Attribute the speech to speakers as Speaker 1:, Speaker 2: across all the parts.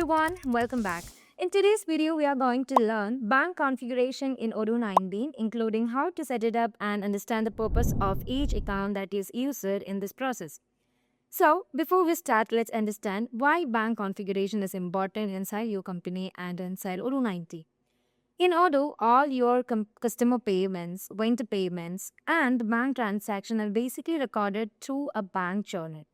Speaker 1: everyone, welcome back. In today's video, we are going to learn bank configuration in Odoo 19, including how to set it up and understand the purpose of each account that is used in this process. So, before we start, let's understand why bank configuration is important inside your company and inside Odoo 90. In Odoo, all your customer payments, vendor payments, and bank transactions are basically recorded through a bank journal.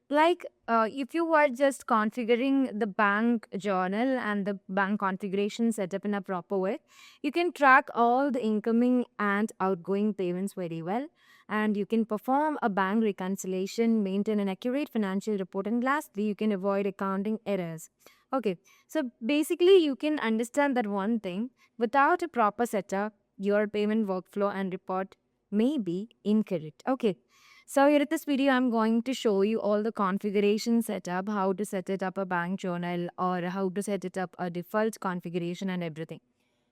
Speaker 1: If you were just configuring the bank journal and the bank configuration setup in a proper way, you can track all the incoming and outgoing payments very well. And you can perform a bank reconciliation, maintain an accurate financial report, and lastly, you can avoid accounting errors. Okay, so basically, you can understand that one thing without a proper setup, your payment workflow and report may be incorrect. Okay, so here in this video, I'm going to show you all the configuration setup, how to set it up a bank journal or how to set it up a default configuration and everything.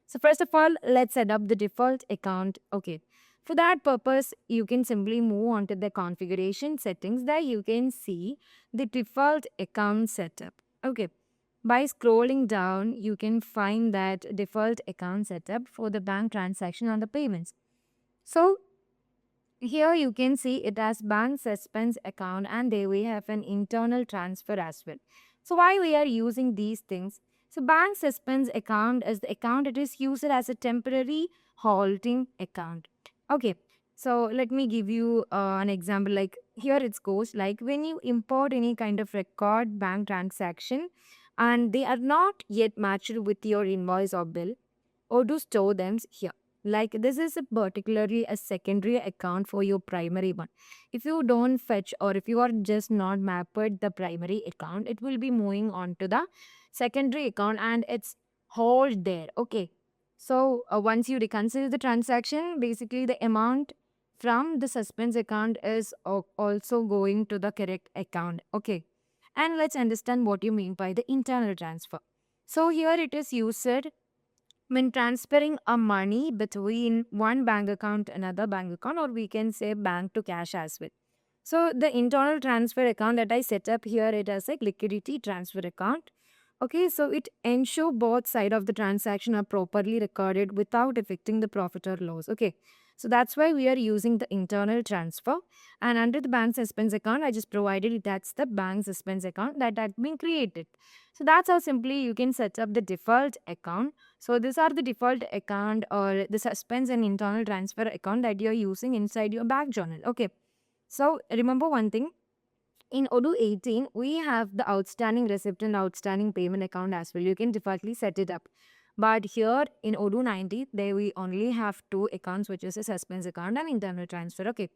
Speaker 1: So first of all, let's set up the default account. Okay. For that purpose, you can simply move on to the configuration settings. There you can see the default account setup. Okay. By scrolling down, you can find that default account setup for the bank transaction and the payments. So here you can see it as bank suspense account and there we have an internal transfer as well. So why we are using these things? So bank suspense account is the account it is used as a temporary halting account. Okay, so let me give you an example. Like here it goes like when you import any kind of record bank transaction and they are not yet matched with your invoice or bill, or to store them here. Like this is a particularly a secondary account for your primary one. If you don't fetch or if you are just not mapped the primary account, it will be moving on to the secondary account and it's hold there. Okay. So once you reconcile the transaction, basically the amount from the suspense account is also going to the correct account. Okay. And let's understand what you mean by the internal transfer. So here it is used when transferring a money between one bank account to another bank account, or we can say bank to cash as well. So the internal transfer account that I set up here, it as a liquidity transfer account. Okay, so it ensure both side of the transaction are properly recorded without affecting the profit or loss. Okay, so that's why we are using the internal transfer. And under the bank suspense account, I just provided it, that's the bank suspense account that had been created. So that's how simply you can set up the default account. So these are the default account or the suspense and internal transfer account that you're using inside your bank journal. Okay, so remember one thing. In Odoo 18, we have the outstanding receipt and outstanding payment account as well. You can defaultly set it up. But here in Odoo 90, there we only have two accounts, which is a suspense account and internal transfer. Okay.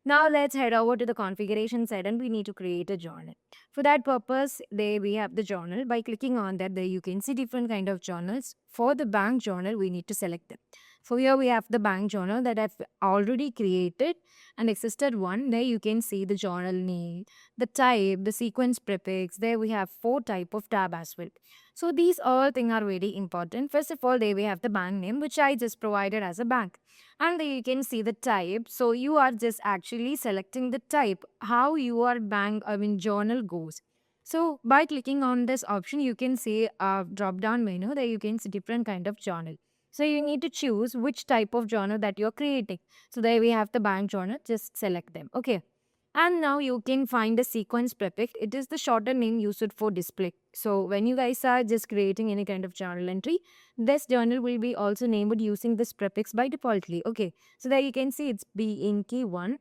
Speaker 1: Now let's head over to the configuration side and we need to create a journal. For that purpose, there we have the journal. By clicking on that, there you can see different kind of journals. For the bank journal, we need to select them. So here we have the bank journal that I've already created and existed one. There you can see the journal name, the type, the sequence prefix. There we have 4 type of tab as well. So these all things are very important. First of all, there we have the bank name, which I just provided as a bank. And there you can see the type. So you are just actually selecting the type, how your journal goes. So by clicking on this option, you can see a drop down menu. There you can see different kind of journal. So you need to choose which type of journal that you're creating. So there we have the bank journal. Just select them. Okay. And now you can find the sequence prefix. It is the shorter name used for display. So when you guys are just creating any kind of journal entry, this journal will be also named using this prefix by defaultly. Okay. So there you can see it's BNK1.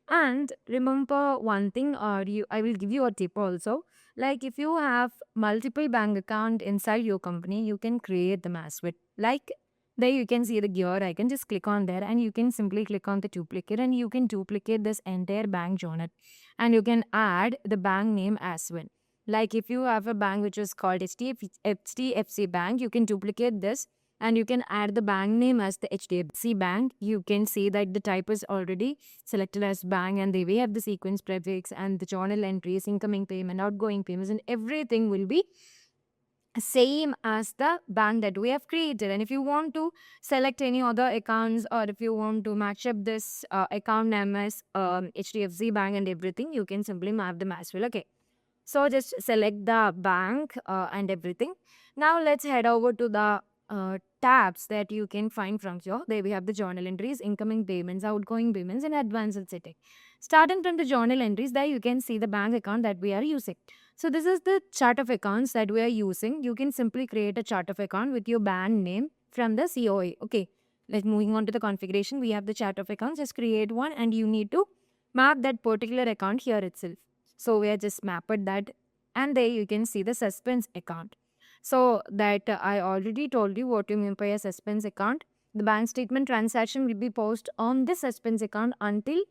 Speaker 1: And remember one thing, or I will give you a tip also. Like if you have multiple bank account inside your company, you can create them as well. Like there you can see the gear icon. Just click on there and you can simply click on the duplicate and you can duplicate this entire bank journal. And you can add the bank name as well. Like if you have a bank which is called HDFC Bank, you can duplicate this and you can add the bank name as the HDFC Bank. You can see that the type is already selected as bank and they will have the sequence prefix and the journal entries, incoming payment, outgoing payments, and everything will be same as the bank that we have created. And if you want to select any other accounts or if you want to match up this account name as HDFC Bank and everything, you can simply map them as well. Okay. So just select the bank and everything. Now let's head over to the tabs that you can find from here. There we have the journal entries, incoming payments, outgoing payments, and advanced setting. Starting from the journal entries, there you can see the bank account that we are using. So this is the chart of accounts that we are using. You can simply create a chart of account with your bank name from the COA. Okay. Let's moving on to the configuration. We have the chart of accounts. Just create one and you need to map that particular account here itself. So we are just mapped that, and there you can see the suspense account. So that I already told you what you mean by a suspense account. The bank statement transaction will be paused on this suspense account until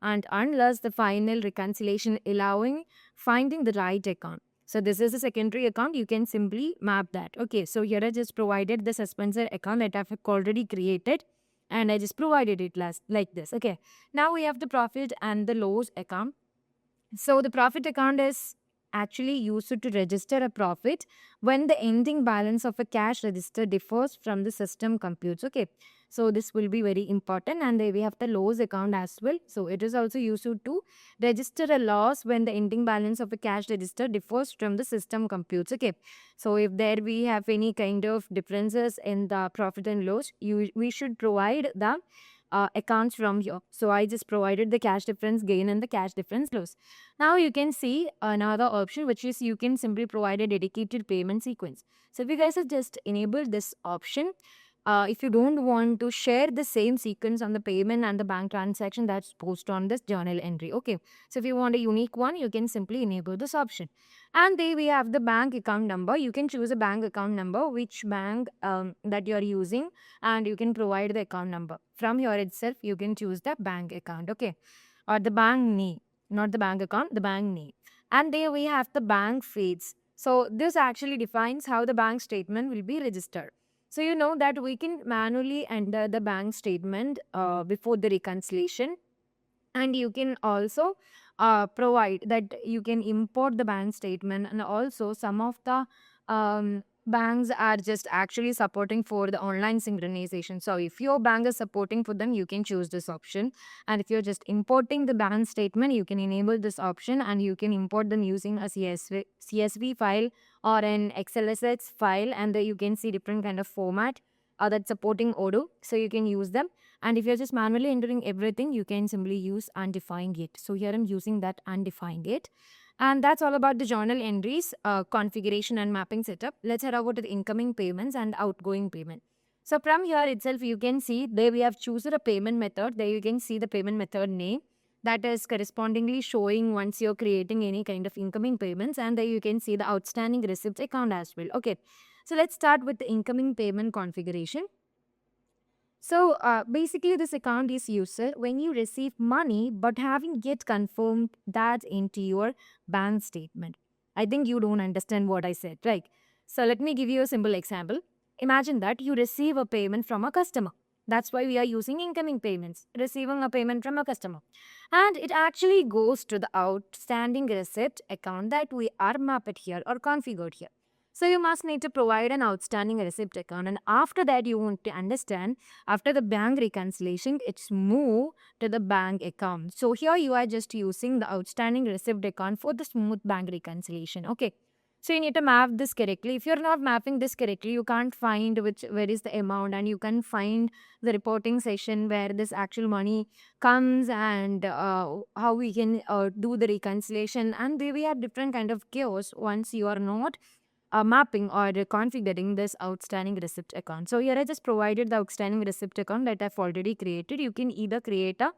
Speaker 1: and unless the final reconciliation allowing finding the right account. So this is a secondary account. You can simply map that. Okay. So here I just provided the suspensor account that I've already created, and I just provided it last like this. Okay. Now we have the profit and the loss account. So the profit account is actually used to register a profit when the ending balance of a cash register differs from the system computes. Okay. So this will be very important. And then we have the loss account as well. So it is also used to register a loss when the ending balance of a cash register differs from the system computes. Okay. So if there we have any kind of differences in the profit and loss, we should provide the accounts from here. So I just provided the cash difference gain and the cash difference loss. Now you can see another option, which is you can simply provide a dedicated payment sequence. So if you guys have just enabled this option, if you don't want to share the same sequence on the payment and the bank transaction, that's posted on this journal entry. Okay. So if you want a unique one, you can simply enable this option. And there we have the bank account number. You can choose a bank account number, which bank that you are using, and you can provide the account number. From here itself, you can choose the bank account. Okay. Or the bank name, not the bank account, the bank name. And there we have the bank feeds. So this actually defines how the bank statement will be registered. So you know that we can manually enter the bank statement before the reconciliation, and you can also provide that you can import the bank statement, and also some of the banks are just actually supporting for the online synchronization. So if your bank is supporting for them, you can choose this option. And if you're just importing the bank statement, you can enable this option, and you can import them using a CSV file or an XLSX file, and you can see different kind of format that's supporting Odoo. So you can use them. And if you're just manually entering everything, you can simply use undefined it. So here I'm using that undefined it. And that's all about the journal entries, configuration and mapping setup. Let's head over to the incoming payments and outgoing payment. So from here itself, you can see there we have chosen a payment method. There you can see the payment method name that is correspondingly showing once you're creating any kind of incoming payments. And there you can see the outstanding receipts account as well. Okay. So let's start with the incoming payment configuration. So basically, this account is used when you receive money but haven't yet confirmed that into your bank statement. I think you don't understand what I said, right? So let me give you a simple example. Imagine that you receive a payment from a customer. That's why we are using incoming payments, receiving a payment from a customer. And it actually goes to the outstanding receipt account that we are mapped here or configured here. So you must need to provide an outstanding receipt account. And after that, you want to understand after the bank reconciliation, it's moved to the bank account. So here you are just using the outstanding receipt account for the smooth bank reconciliation. Okay. So you need to map this correctly. If you're not mapping this correctly, you can't find where is the amount, and you can find the reporting session where this actual money comes, and how we can do the reconciliation. And we have different kind of chaos once you are not mapping or configuring this outstanding receipt account. So here I just provided the outstanding receipt account that I've already created. You can either create a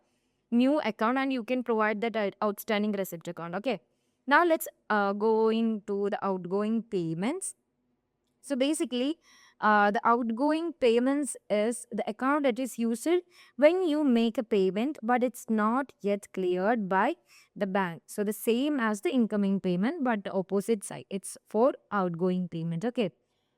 Speaker 1: new account and you can provide that outstanding receipt account. Okay. Now let's go into the outgoing payments. So basically, the outgoing payments is the account that is used when you make a payment, but it's not yet cleared by the bank. So the same as the incoming payment, but the opposite side. It's for outgoing payment. Okay.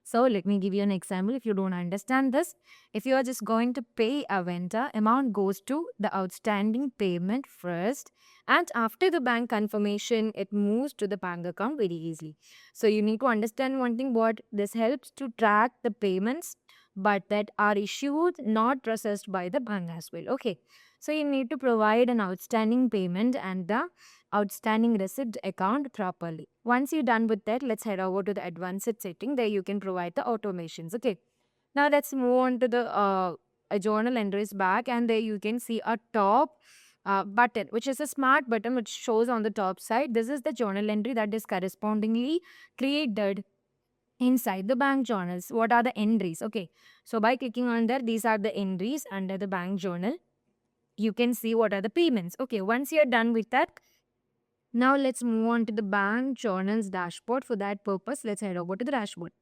Speaker 1: So let me give you an example if you don't understand this. If you are just going to pay a vendor, amount goes to the outstanding payment first, and after the bank confirmation, it moves to the bank account very easily. So you need to understand one thing, what this helps to track the payments but that are issued, not processed by the bank as well. Okay. So you need to provide an outstanding payment and the outstanding receipt account properly. Once you're done with that, let's head over to the advanced setting. There you can provide the automations. Okay. Now let's move on to the a journal entries back, and there you can see a top button, which is a smart button which shows on the top side. This is the journal entry that is correspondingly created inside the bank journals. What are the entries? Okay. So by clicking on there, these are the entries under the bank journal. You can see what are the payments. Okay. Once you're done with that, now let's move on to the bank journals dashboard. For that purpose, let's head over to the dashboard.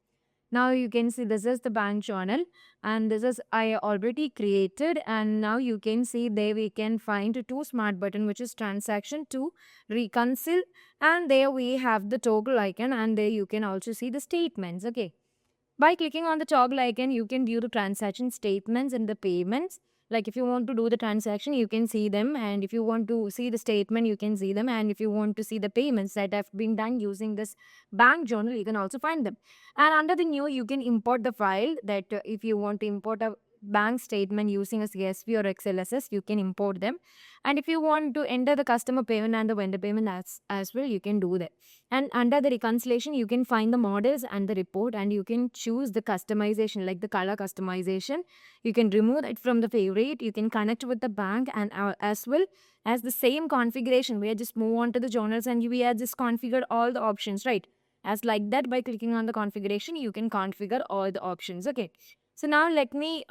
Speaker 1: Now you can see this is the bank journal, and this is I already created, and now you can see there we can find two smart button, which is transaction to reconcile, and there we have the toggle icon, and there you can also see the statements. Okay. By clicking on the toggle icon, you can view the transaction statements and the payments. Like if you want to do the transaction, you can see them. And if you want to see the statement, you can see them. And if you want to see the payments that have been done using this bank journal, you can also find them. And under the new, you can import the file that if you want to import a bank statement using a CSV or XLSS, you can import them. And if you want to enter the customer payment and the vendor payment as well, you can do that. And under the reconciliation, you can find the models and the report, and you can choose the customization, like the color customization. You can remove it from the favorite. You can connect with the bank, and as well as the same configuration. We are just move on to the journals, and we are just configured all the options, right? As like that, by clicking on the configuration, you can configure all the options. Okay. So now let me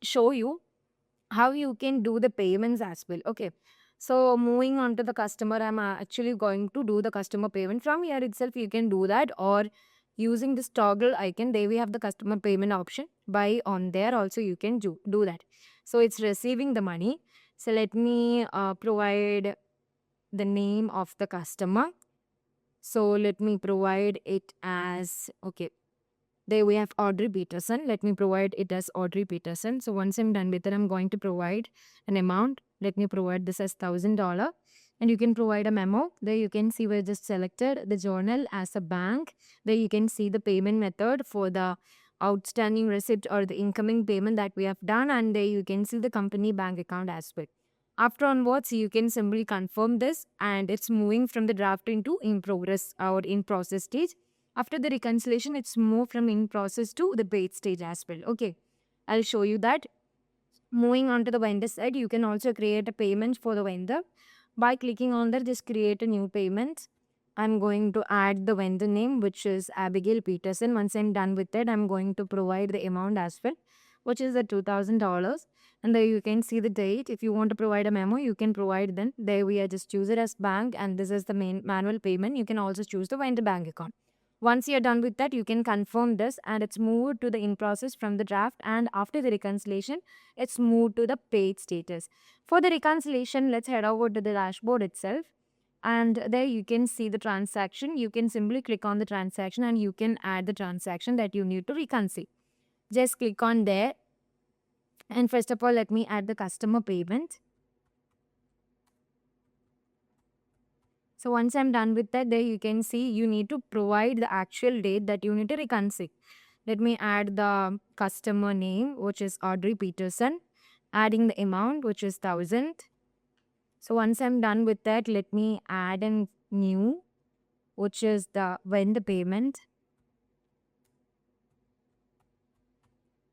Speaker 1: show you how you can do the payments as well. Okay. So moving on to the customer, I'm actually going to do the customer payment from here itself. You can do that, or using this toggle icon, there we have the customer payment option. By on there also you can do that. So it's receiving the money. So let me provide the name of the customer. So let me provide it as, okay, there we have Audrey Peterson. Let me provide it as Audrey Peterson. So once I'm done with it, I'm going to provide an amount. Let me provide this as $1,000. And you can provide a memo. There you can see we just selected the journal as a bank. There you can see the payment method for the outstanding receipt or the incoming payment that we have done. And there you can see the company bank account as well. After onwards, you can simply confirm this, and it's moving from the draft into in progress or in process stage. After the reconciliation, it's moved from in process to the paid stage as well. Okay, I'll show you that. Moving on to the vendor side, you can also create a payment for the vendor. By clicking on that, just create a new payment. I'm going to add the vendor name, which is Abigail Peterson. Once I'm done with it, I'm going to provide the amount as well, which is the $2,000. And there you can see the date. If you want to provide a memo, you can provide then. There we are just choose it as bank, and this is the main manual payment. You can also choose the vendor bank account. Once you're done with that, you can confirm this, and it's moved to the in process from the draft, and after the reconciliation, it's moved to the paid status. For the reconciliation, let's head over to the dashboard itself, and there you can see the transaction. You can simply click on the transaction, and you can add the transaction that you need to reconcile. Just click on there, and first of all, let me add the customer payment. So once I'm done with that, there you can see you need to provide the actual date that you need to reconcile. Let me add the customer name, which is Audrey Peterson, adding the amount, which is 1,000. So once I'm done with that, let me add a new, which is the vendor payment.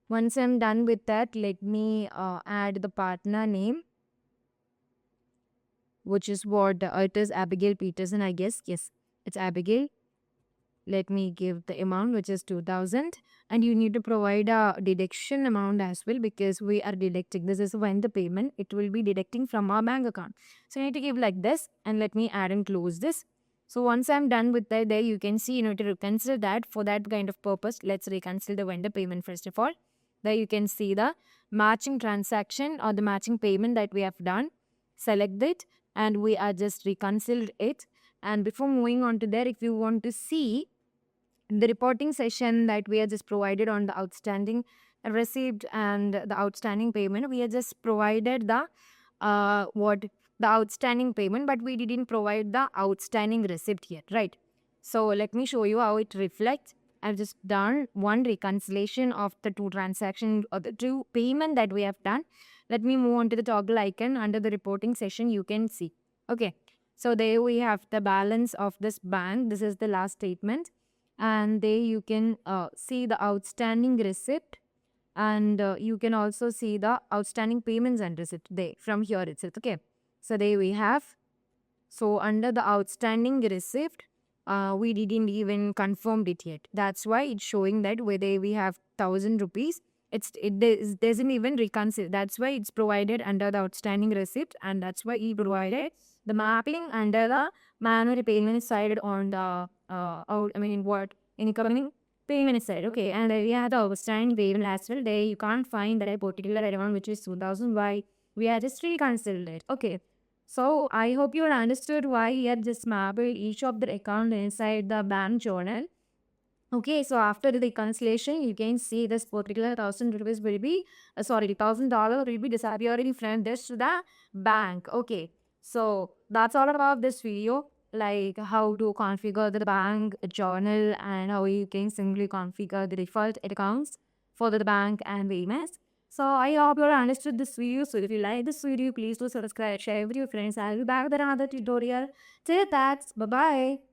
Speaker 1: Once I'm done with that, let me add the partner name, which is what it is Abigail Peterson, I guess. Yes, it's Abigail. Let me give the amount, which is 2,000, and you need to provide a deduction amount as well, because we are deducting. This is when the payment, it will be deducting from our bank account. So you need to give like this, and let me add and close this. So once I'm done with that, there you can see you need to reconcile that. For that kind of purpose, let's reconcile the vendor payment first of all. There you can see the matching transaction or the matching payment that we have done. Select it, and we are just reconciled it. And before moving on to there, if you want to see the reporting session that we are just provided on the outstanding receipt and the outstanding payment, we are just provided the the outstanding payment, but we didn't provide the outstanding receipt yet, right? So let me show you how it reflects. I've just done one reconciliation of the two transactions or the two payment that we have done. Let me move on to the toggle icon under the reporting session. You can see. Okay. So there we have the balance of this bank. This is the last statement. And there you can see the outstanding receipt, and you can also see the outstanding payments and receipt there from here itself. Okay. So there we have. So under the outstanding receipt, we didn't even confirmed it yet. That's why it's showing that whether we have 1,000 rupees, doesn't even reconcile. That's why it's provided under the outstanding receipt, and that's why he provided the mapping under the manual payment side on the incoming payment side. Okay, and we have the outstanding payment as well. There you can't find that a particular amount which is 2,000. Why we are just reconciled it. Okay. So I hope you understood why he had just mapped each of the account inside the bank journal. Okay, so after the reconciliation, you can see this particular 1,000 rupees will be, $1,000 will be disappearing from this to the bank. Okay, so that's all about this video, like how to configure the bank journal and how you can simply configure the default accounts for the bank and payments. So I hope you understood this video. So if you like this video, please do subscribe, share with your friends. I'll be back with another tutorial. Till that, bye bye.